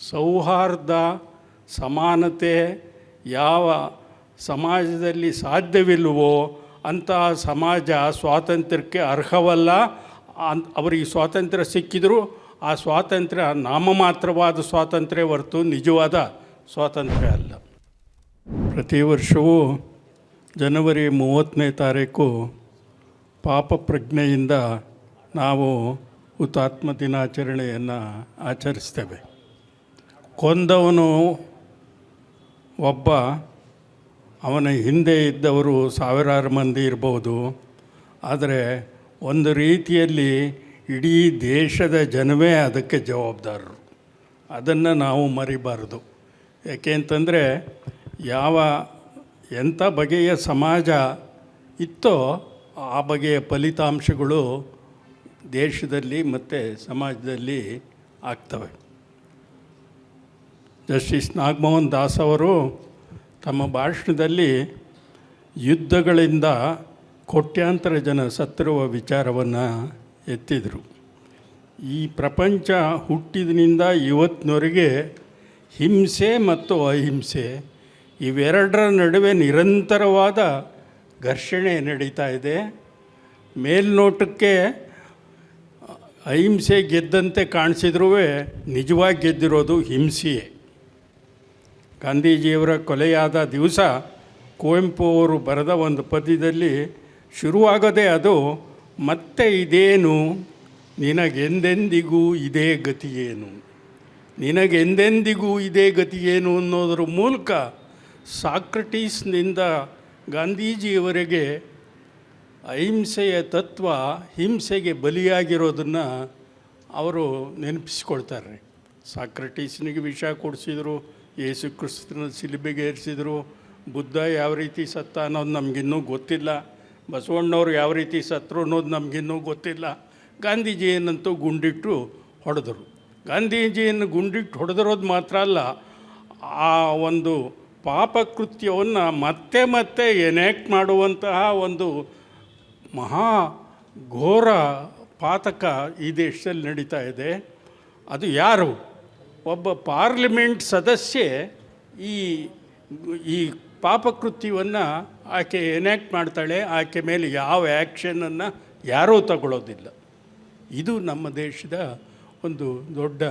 ಸೌಹಾರ್ದ ಸಮಾನತೆ ಯಾವ ಸಮಾಜದಲ್ಲಿ ಸಾಧ್ಯವಿಲ್ಲವೋ ಅಂತಹ ಸಮಾಜ ಸ್ವಾತಂತ್ರ್ಯಕ್ಕೆ ಅರ್ಹವಲ್ಲ. ಅವರಿಗೆ ಸ್ವಾತಂತ್ರ್ಯ ಸಿಕ್ಕಿದರೂ ಆ ಸ್ವಾತಂತ್ರ್ಯ ನಾಮಮಾತ್ರವಾದ ಸ್ವಾತಂತ್ರ್ಯ ಹೊರತು ನಿಜವಾದ ಸ್ವಾತಂತ್ರ್ಯ ಅಲ್ಲ. ಪ್ರತಿ ವರ್ಷವೂ ಜನವರಿ 30ನೇ ತಾರೀಕು ಪಾಪ ಪ್ರಜ್ಞೆಯಿಂದ ನಾವು ಹುತಾತ್ಮ ದಿನಾಚರಣೆಯನ್ನು ಆಚರಿಸ್ತೇವೆ. ಕೊಂದವನು ಒಬ್ಬ, ಅವನ ಹಿಂದೆ ಇದ್ದವರು ಸಾವಿರಾರು ಮಂದಿ ಇರ್ಬೋದು, ಆದರೆ ಒಂದು ರೀತಿಯಲ್ಲಿ ಇಡೀ ದೇಶದ ಜನವೇ ಅದಕ್ಕೆ ಜವಾಬ್ದಾರರು. ಅದನ್ನು ನಾವು ಮರಿಬಾರದು. ಯಾಕೆ ಅಂತಂದರೆ ಎಂಥ ಬಗೆಯ ಸಮಾಜ ಇತ್ತೋ ಆ ಬಗೆಯ ಫಲಿತಾಂಶಗಳು ದೇಶದಲ್ಲಿ ಮತ್ತು ಸಮಾಜದಲ್ಲಿ ಆಗ್ತವೆ. ಜಸ್ಟಿಸ್ ನಾಗಮೋಹನ್ ದಾಸ್ ಅವರು ತಮ್ಮ ಭಾಷಣದಲ್ಲಿ ಯುದ್ಧಗಳಿಂದ ಕೋಟ್ಯಾಂತರ ಜನ ಸತ್ತಿರುವ ವಿಚಾರವನ್ನು ಎತ್ತಿದರು. ಈ ಪ್ರಪಂಚ ಹುಟ್ಟಿದಿನಿಂದ ಇವತ್ತಿನವರೆಗೆ ಹಿಂಸೆ ಮತ್ತು ಅಹಿಂಸೆ ಇವೆರಡರ ನಡುವೆ ನಿರಂತರವಾದ ಘರ್ಷಣೆ ನಡೀತಾ ಇದೆ. ಮೇಲ್ನೋಟಕ್ಕೆ ಅಹಿಂಸೆ ಗೆದ್ದಂತೆ ಕಾಣಿಸಿದ್ರೂ ನಿಜವಾಗಿ ಗೆದ್ದಿರೋದು ಹಿಂಸೆಯೇ. ಗಾಂಧೀಜಿಯವರ ಕೊಲೆಯಾದ ದಿವಸ ಕುವೆಂಪು ಅವರು ಬರೆದ ಒಂದು ಪದ್ಯದಲ್ಲಿ ಶುರುವಾಗೋದೇ ಅದು, ಮತ್ತೆ ಇದೇನು ನಿನಗೆಂದೆಂದಿಗೂ ಇದೇ ಗತಿಯೇನು, ನಿನಗೆಂದೆಂದಿಗೂ ಇದೇ ಗತಿಯೇನು ಅನ್ನೋದ್ರ ಮೂಲಕ ಸಾಕ್ರಟೀಸ್ನಿಂದ ಗಾಂಧೀಜಿಯವರೆಗೆ ಅಹಿಂಸೆಯ ತತ್ವ ಹಿಂಸೆಗೆ ಬಲಿಯಾಗಿರೋದನ್ನು ಅವರು ನೆನಪಿಸ್ಕೊಳ್ತಾರೆ. ಸಾಕ್ರಟೀಸ್ನಿಗೆ ವಿಷ ಕೊಡಿಸಿದರು, ಯೇಸು ಕ್ರಿಸ್ತನ ಶಿಲುಬೆಗೆ ಏರಿಸಿದರು. ಬುದ್ಧ ಯಾವ ರೀತಿ ಸತ್ತ ಅನ್ನೋದು ನಮಗಿನ್ನೂ ಗೊತ್ತಿಲ್ಲ. ಬಸವಣ್ಣವ್ರು ಯಾವ ರೀತಿ ಸತ್ತರು ಅನ್ನೋದು ನಮಗಿನ್ನೂ ಗೊತ್ತಿಲ್ಲ. ಗಾಂಧೀಜಿಯನ್ನಂತೂ ಗುಂಡಿಟ್ಟು ಹೊಡೆದರು. ಗಾಂಧೀಜಿಯನ್ನು ಗುಂಡಿಟ್ಟು ಹೊಡೆದಿರೋದು ಮಾತ್ರ ಅಲ್ಲ, ಆ ಒಂದು ಪಾಪಕೃತ್ಯವನ್ನು ಮತ್ತೆ ಮತ್ತೆ ಎನೆಕ್ಟ್ ಮಾಡುವಂತಹ ಒಂದು ಮಹಾ ಘೋರ ಪಾತಕ ಈ ದೇಶದಲ್ಲಿ ನಡೀತಾ ಇದೆ. ಅದು ಯಾರು? ಒಬ್ಬ ಪಾರ್ಲಿಮೆಂಟ್ ಸದಸ್ಯೆ ಈ ಪಾಪಕೃತ್ಯವನ್ನು ಆಕೆ ಎನೆಕ್ಟ್ ಮಾಡ್ತಾಳೆ. ಆಕೆ ಮೇಲೆ ಯಾವ ಆ್ಯಕ್ಷನನ್ನು ಯಾರೂ ತಗೊಳ್ಳೋದಿಲ್ಲ. ಇದು ನಮ್ಮ ದೇಶದ ಒಂದು ದೊಡ್ಡ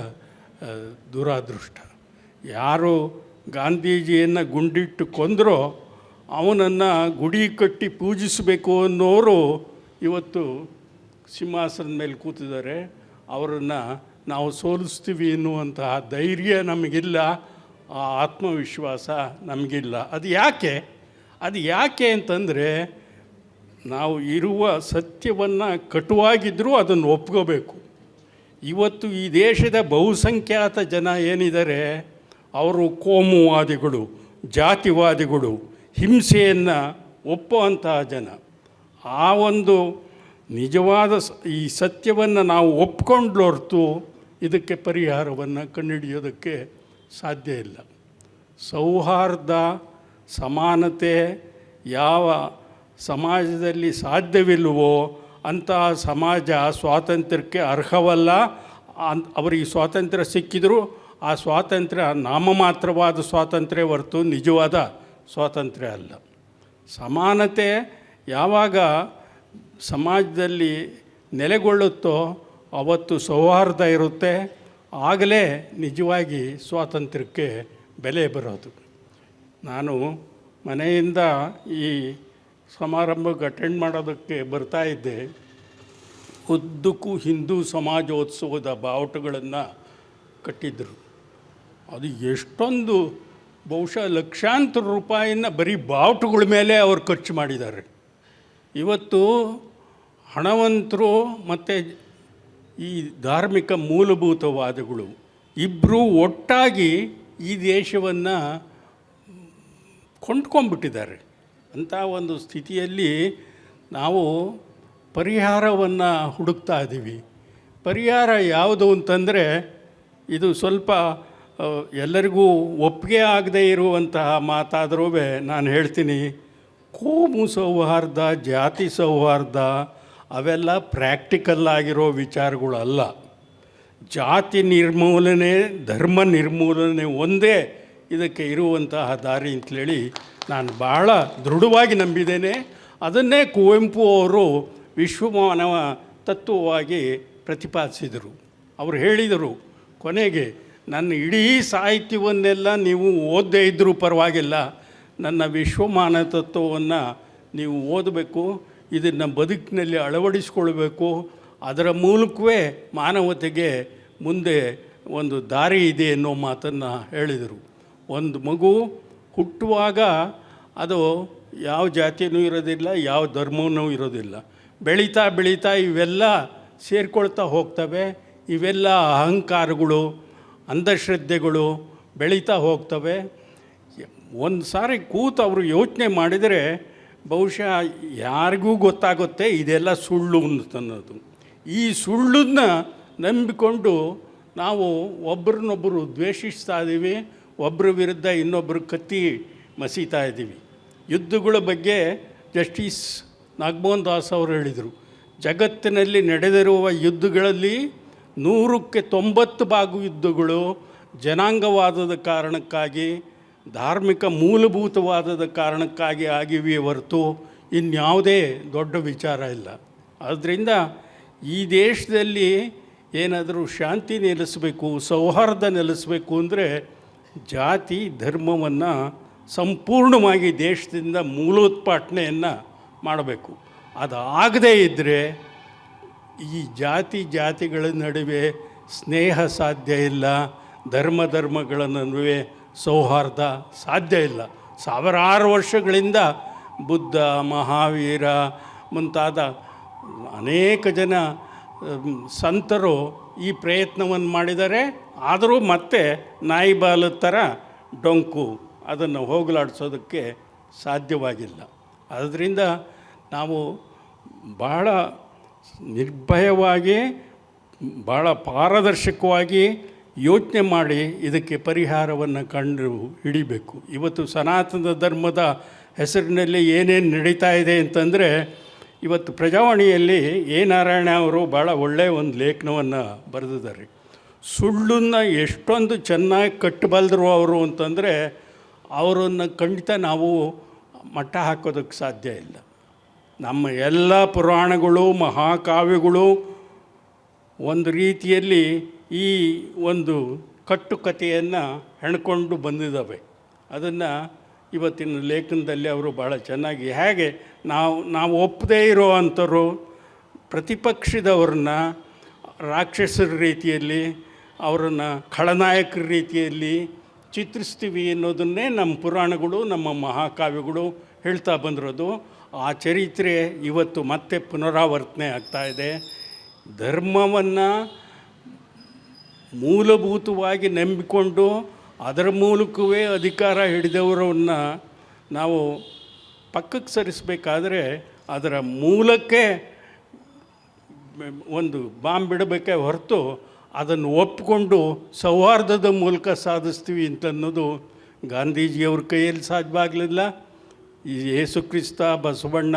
ದುರಾದೃಷ್ಟ. ಯಾರು ಗಾಂಧೀಜಿಯನ್ನು ಗುಂಡಿಟ್ಟು ಕೊಂದರೋ ಅವನನ್ನು ಗುಡಿ ಕಟ್ಟಿ ಪೂಜಿಸಬೇಕು ಅನ್ನೋರು ಇವತ್ತು ಸಿಂಹಾಸನದ ಮೇಲೆ ಕೂತಿದ್ದಾರೆ. ಅವರನ್ನು ನಾವು ಸೋಲಿಸ್ತೀವಿ ಎನ್ನುವಂತಹ ಧೈರ್ಯ ನಮಗಿಲ್ಲ, ಆ ಆತ್ಮವಿಶ್ವಾಸ ನಮಗಿಲ್ಲ. ಅದು ಯಾಕೆ ಅಂತಂದರೆ ನಾವು ಇರುವ ಸತ್ಯವನ್ನು ಕಟುವಾಗಿದ್ದರೂ ಅದನ್ನು ಒಪ್ಕೋಬೇಕು. ಇವತ್ತು ಈ ದೇಶದ ಬಹುಸಂಖ್ಯಾತ ಜನ ಏನಿದ್ದಾರೆ ಅವರು ಕೋಮುವಾದಿಗಳು, ಜಾತಿವಾದಿಗಳು, ಹಿಂಸೆಯನ್ನು ಒಪ್ಪುವಂತಹ ಜನ. ಆ ಒಂದು ನಿಜವಾದ ಈ ಸತ್ಯವನ್ನು ನಾವು ಒಪ್ಕೊಂಡು ಹೊರತು ಇದಕ್ಕೆ ಪರಿಹಾರವನ್ನು ಕಂಡುಹಿಡಿಯೋದಕ್ಕೆ ಸಾಧ್ಯ ಇಲ್ಲ. ಸೌಹಾರ್ದ ಸಮಾನತೆ ಯಾವ ಸಮಾಜದಲ್ಲಿ ಸಾಧ್ಯವಿಲ್ಲವೋ ಅಂತಹ ಸಮಾಜ ಸ್ವಾತಂತ್ರ್ಯಕ್ಕೆ ಅರ್ಹವಲ್ಲ. ಅವರಿಗೆ ಸ್ವಾತಂತ್ರ್ಯ ಸಿಕ್ಕಿದರೂ ಆ ಸ್ವಾತಂತ್ರ್ಯ ನಾಮಮಾತ್ರವಾದ ಸ್ವಾತಂತ್ರ್ಯ ಹೊರತು ನಿಜವಾದ ಸ್ವಾತಂತ್ರ್ಯ ಅಲ್ಲ. ಸಮಾನತೆ ಯಾವಾಗ ಸಮಾಜದಲ್ಲಿ ನೆಲೆಗೊಳ್ಳುತ್ತೋ ಅವತ್ತು ಸೌಹಾರ್ದ ಇರುತ್ತೆ. ಆಗಲೇ ನಿಜವಾಗಿ ಸ್ವಾತಂತ್ರ್ಯಕ್ಕೆ ಬೆಲೆ ಬರೋದು. ನಾನು ಮನೆಯಿಂದ ಈ ಸಮಾರಂಭಕ್ಕೆ ಅಟೆಂಡ್ ಮಾಡೋದಕ್ಕೆ ಬರ್ತಾಯಿದ್ದೆ. ಉದ್ದಕ್ಕೂ ಹಿಂದೂ ಸಮಾಜೋತ್ಸವದ ಬಾವುಟಗಳನ್ನು ಕಟ್ಟಿದ್ದರು. ಅದು ಎಷ್ಟೊಂದು ಬಹುಶಃ ಲಕ್ಷಾಂತರ ರೂಪಾಯಿನ ಬರೀ ಬಾವುಟಗಳ ಮೇಲೆ ಅವರು ಖರ್ಚು ಮಾಡಿದ್ದಾರೆ. ಇವತ್ತು ಹಣವಂತರು ಮತ್ತು ಈ ಧಾರ್ಮಿಕ ಮೂಲಭೂತವಾದಗಳು ಇಬ್ಬರೂ ಒಟ್ಟಾಗಿ ಈ ದೇಶವನ್ನು ಕೊಂಡ್ಕೊಂಡ್ಬಿಟ್ಟಿದ್ದಾರೆ. ಅಂಥ ಒಂದು ಸ್ಥಿತಿಯಲ್ಲಿ ನಾವು ಪರಿಹಾರವನ್ನು ಹುಡುಕ್ತಾ ಇದ್ದೀವಿ. ಪರಿಹಾರ ಯಾವುದು ಅಂತಂದರೆ ಇದು ಸ್ವಲ್ಪ ಎಲ್ಲರಿಗೂ ಒಪ್ಪಿಗೆ ಆಗದೇ ಇರುವಂತಹ ಮಾತಾದರೂ ನಾನು ಹೇಳ್ತೀನಿ, ಕೋಮು ಸೌಹಾರ್ದ, ಜಾತಿ ಸೌಹಾರ್ದ ಅವೆಲ್ಲ ಪ್ರಾಕ್ಟಿಕಲ್ ಆಗಿರೋ ವಿಚಾರಗಳಲ್ಲ. ಜಾತಿ ನಿರ್ಮೂಲನೆ, ಧರ್ಮ ನಿರ್ಮೂಲನೆ ಒಂದೇ ಇದಕ್ಕೆ ಇರುವಂತಹ ದಾರಿ ಅಂತೇಳಿ ನಾನು ಭಾಳ ದೃಢವಾಗಿ ನಂಬಿದ್ದೇನೆ. ಅದನ್ನೇ ಕುವೆಂಪು ಅವರು ವಿಶ್ವಮಾನವ ತತ್ವವಾಗಿ ಪ್ರತಿಪಾದಿಸಿದರು. ಅವರು ಹೇಳಿದರು ಕೊನೆಗೆ, ನನ್ನ ಇಡೀ ಸಾಹಿತ್ಯವನ್ನೆಲ್ಲ ನೀವು ಓದದೇ ಇದ್ದರೂ ಪರವಾಗಿಲ್ಲ, ನನ್ನ ವಿಶ್ವಮಾನವ ತತ್ವವನ್ನು ನೀವು ಓದಬೇಕು, ಇದನ್ನು ಬದುಕಿನಲ್ಲಿ ಅಳವಡಿಸ್ಕೊಳ್ಬೇಕು, ಅದರ ಮೂಲಕವೇ ಮಾನವತೆಗೆ ಮುಂದೆ ಒಂದು ದಾರಿ ಇದೆ ಅನ್ನೋ ಮಾತನ್ನು ಹೇಳಿದರು. ಒಂದು ಮಗು ಹುಟ್ಟುವಾಗ ಅದು ಯಾವ ಜಾತಿಯೂ ಇರೋದಿಲ್ಲ, ಯಾವ ಧರ್ಮವೂ ಇರೋದಿಲ್ಲ. ಬೆಳೀತಾ ಬೆಳೀತಾ ಇವೆಲ್ಲ ಸೇರ್ಕೊಳ್ತಾ ಹೋಗ್ತವೆ. ಇವೆಲ್ಲ ಅಹಂಕಾರಗಳು, ಅಂಧಶ್ರದ್ಧೆಗಳು ಬೆಳೀತಾ ಹೋಗ್ತವೆ. ಒಂದು ಸಾರಿ ಕೂತು ಅವರು ಯೋಚನೆ ಮಾಡಿದರೆ ಬಹುಶಃ ಯಾರಿಗೂ ಗೊತ್ತಾಗುತ್ತೆ ಇದೆಲ್ಲ ಸುಳ್ಳು ಅಂತನ್ನೋದು. ಈ ಸುಳ್ಳನ್ನು ನಂಬಿಕೊಂಡು ನಾವು ಒಬ್ಬರನ್ನೊಬ್ಬರು ದ್ವೇಷಿಸ್ತಾ ಇದ್ದೀವಿ, ಒಬ್ಬರ ವಿರುದ್ಧ ಇನ್ನೊಬ್ಬರು ಕತ್ತಿ ಮಸೀತಾ ಇದ್ದೀವಿ. ಯುದ್ಧಗಳ ಬಗ್ಗೆ ಜಸ್ಟಿಸ್ ನಾಗಮೋಹನ್ ದಾಸ್ ಅವರು ಹೇಳಿದರು, ಜಗತ್ತಿನಲ್ಲಿ ನಡೆದಿರುವ ಯುದ್ಧಗಳಲ್ಲಿ 100ಕ್ಕೆ 90 ಭಾಗ ಯುದ್ಧಗಳು ಜನಾಂಗವಾದದ ಕಾರಣಕ್ಕಾಗಿ, ಧಾರ್ಮಿಕ ಮೂಲಭೂತವಾದದ ಕಾರಣಕ್ಕಾಗಿ ಆಗಿವೆ ಹೊರತು ಇನ್ಯಾವುದೇ ದೊಡ್ಡ ವಿಚಾರ ಇಲ್ಲ. ಆದ್ದರಿಂದ ಈ ದೇಶದಲ್ಲಿ ಏನಾದರೂ ಶಾಂತಿ ನೆಲೆಸಬೇಕು, ಸೌಹಾರ್ದ ನೆಲೆಸಬೇಕು ಅಂದರೆ ಜಾತಿ ಧರ್ಮವನ್ನು ಸಂಪೂರ್ಣವಾಗಿ ದೇಶದಿಂದ ಮೂಲೋತ್ಪಾಟನೆಯನ್ನು ಮಾಡಬೇಕು. ಅದಾಗದೇ ಇದ್ದರೆ ಈ ಜಾತಿಗಳ ನಡುವೆ ಸ್ನೇಹ ಸಾಧ್ಯ ಇಲ್ಲ, ಧರ್ಮಗಳ ನಡುವೆ ಸೌಹಾರ್ದ ಸಾಧ್ಯ ಇಲ್ಲ. ಸಾವಿರಾರು ವರ್ಷಗಳಿಂದ ಬುದ್ಧ, ಮಹಾವೀರ ಮುಂತಾದ ಅನೇಕ ಜನ ಸಂತರು ಈ ಪ್ರಯತ್ನವನ್ನು ಮಾಡಿದ್ದಾರೆ. ಆದರೂ ಮತ್ತೆ ನಾಯಿ ಬಾಲದ ಥರ ಡೊಂಕು ಅದನ್ನು ಹೋಗಲಾಡಿಸೋದಕ್ಕೆ ಸಾಧ್ಯವಾಗಿಲ್ಲ. ಆದ್ದರಿಂದ ನಾವು ಭಾಳ ನಿರ್ಭಯವಾಗಿ, ಭಾಳ ಪಾರದರ್ಶಕವಾಗಿ ಯೋಚನೆ ಮಾಡಿ ಇದಕ್ಕೆ ಪರಿಹಾರವನ್ನು ಕಂಡು ಹಿಡಿಬೇಕು. ಇವತ್ತು ಸನಾತನ ಧರ್ಮದ ಹೆಸರಿನಲ್ಲಿ ಏನೇನು ನಡೀತಾ ಇದೆ ಅಂತಂದರೆ, ಇವತ್ತು ಪ್ರಜಾವಾಣಿಯಲ್ಲಿ ಎ ನಾರಾಯಣ ಅವರು ಭಾಳ ಒಳ್ಳೆಯ ಒಂದು ಲೇಖನವನ್ನು ಬರೆದಿದ್ದಾರೆ. ಸುಳ್ಳನ್ನು ಎಷ್ಟೊಂದು ಚೆನ್ನಾಗಿ ಕಟ್ಟಬಲ್ಲರು ಅವರು ಅಂತಂದರೆ, ಅವರನ್ನು ಖಂಡಿತ ನಾವು ಮಟ್ಟ ಹಾಕೋದಕ್ಕೆ ಸಾಧ್ಯ ಇಲ್ಲ. ನಮ್ಮ ಎಲ್ಲ ಪುರಾಣಗಳು, ಮಹಾಕಾವ್ಯಗಳು ಒಂದು ರೀತಿಯಲ್ಲಿ ಈ ಒಂದು ಕಟ್ಟುಕತೆಯನ್ನು ಹೆಣ್ಕೊಂಡು ಬಂದಿದ್ದಾವೆ. ಅದನ್ನು ಇವತ್ತಿನ ಲೇಖನದಲ್ಲಿ ಅವರು ಭಾಳ ಚೆನ್ನಾಗಿ, ಹೇಗೆ ನಾವು ಒಪ್ಪದೇ ಇರೋ ಅಂಥವ್ರು ಪ್ರತಿಪಕ್ಷದವ್ರನ್ನ ರಾಕ್ಷಸರ ರೀತಿಯಲ್ಲಿ, ಅವರನ್ನು ಖಳನಾಯಕರ ರೀತಿಯಲ್ಲಿ ಚಿತ್ರಿಸ್ತೀವಿ ಅನ್ನೋದನ್ನೇ ನಮ್ಮ ಪುರಾಣಗಳು, ನಮ್ಮ ಮಹಾಕಾವ್ಯಗಳು ಹೇಳ್ತಾ ಬಂದಿರೋದು. ಆ ಚರಿತ್ರೆ ಇವತ್ತು ಮತ್ತೆ ಪುನರಾವರ್ತನೆ ಆಗ್ತಾಯಿದೆ. ಧರ್ಮವನ್ನು ಮೂಲಭೂತವಾಗಿ ನಂಬಿಕೊಂಡು ಅದರ ಮೂಲಕವೇ ಅಧಿಕಾರ ಹಿಡಿದವರನ್ನು ನಾವು ಪಕ್ಕಕ್ಕೆ ಸರಿಸಬೇಕಾದ್ರೆ ಅದರ ಮೂಲಕ್ಕೆ ಒಂದು ಬಾಂಬ್ ಬಿಡಬೇಕೇ ಹೊರತು ಅದನ್ನು ಒಪ್ಪಿಕೊಂಡು ಸೌಹಾರ್ದದ ಮೂಲಕ ಸಾಧಿಸ್ತೀವಿ ಅಂತನ್ನೋದು ಗಾಂಧೀಜಿಯವ್ರ ಕೈಯಲ್ಲಿ ಸಾಧ್ಯವಾಗಲಿಲ್ಲ. ಈ ಯೇಸು ಕ್ರಿಸ್ತ, ಬಸವಣ್ಣ,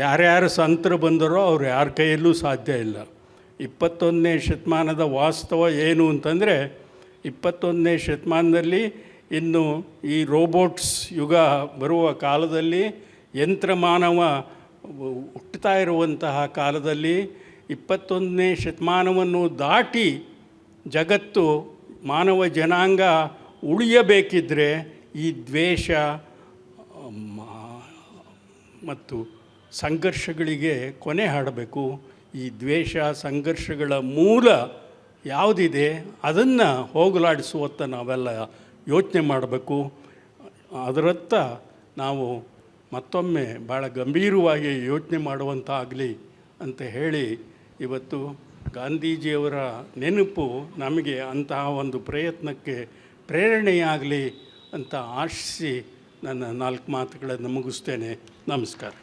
ಯಾರ್ಯಾರು ಸಂತರು ಬಂದರೋ ಅವ್ರು ಯಾರ ಕೈಯಲ್ಲೂ ಸಾಧ್ಯ ಇಲ್ಲ. 21ನೇ ಶತಮಾನದ ವಾಸ್ತವ ಏನು ಅಂತಂದರೆ, 21ನೇ ಶತಮಾನದಲ್ಲಿ ಇನ್ನು ಈ ರೋಬೋಟ್ಸ್ ಯುಗ ಬರುವ ಕಾಲದಲ್ಲಿ, ಯಂತ್ರಮಾನವ ಹುಟ್ಟುತ್ತಾ ಇರುವಂತಹ ಕಾಲದಲ್ಲಿ, 21ನೇ ಶತಮಾನವನ್ನು ದಾಟಿ ಜಗತ್ತು, ಮಾನವ ಜನಾಂಗ ಉಳಿಯಬೇಕಿದ್ದರೆ ಈ ದ್ವೇಷ ಮತ್ತು ಸಂಘರ್ಷಗಳಿಗೆ ಕೊನೆ ಹಾಡಬೇಕು. ಈ ದ್ವೇಷ ಸಂಘರ್ಷಗಳ ಮೂಲ ಯಾವುದಿದೆ ಅದನ್ನು ಹೋಗಲಾಡಿಸುವತ್ತ ನಾವೆಲ್ಲ ಯೋಚನೆ ಮಾಡಬೇಕು. ಅದರತ್ತ ನಾವು ಮತ್ತೊಮ್ಮೆ ಭಾಳ ಗಂಭೀರವಾಗಿ ಯೋಚನೆ ಮಾಡುವಂತಾಗಲಿ ಅಂತ ಹೇಳಿ, ಇವತ್ತು ಗಾಂಧೀಜಿಯವರ ನೆನಪು ನಮಗೆ ಅಂತಹ ಒಂದು ಪ್ರಯತ್ನಕ್ಕೆ ಪ್ರೇರಣೆಯಾಗಲಿ ಅಂತ ಆಶಿಸಿ ನನ್ನ 4 ಮಾತುಗಳನ್ನು ಮುಗಿಸ್ತೇನೆ. ನಮಸ್ಕಾರ.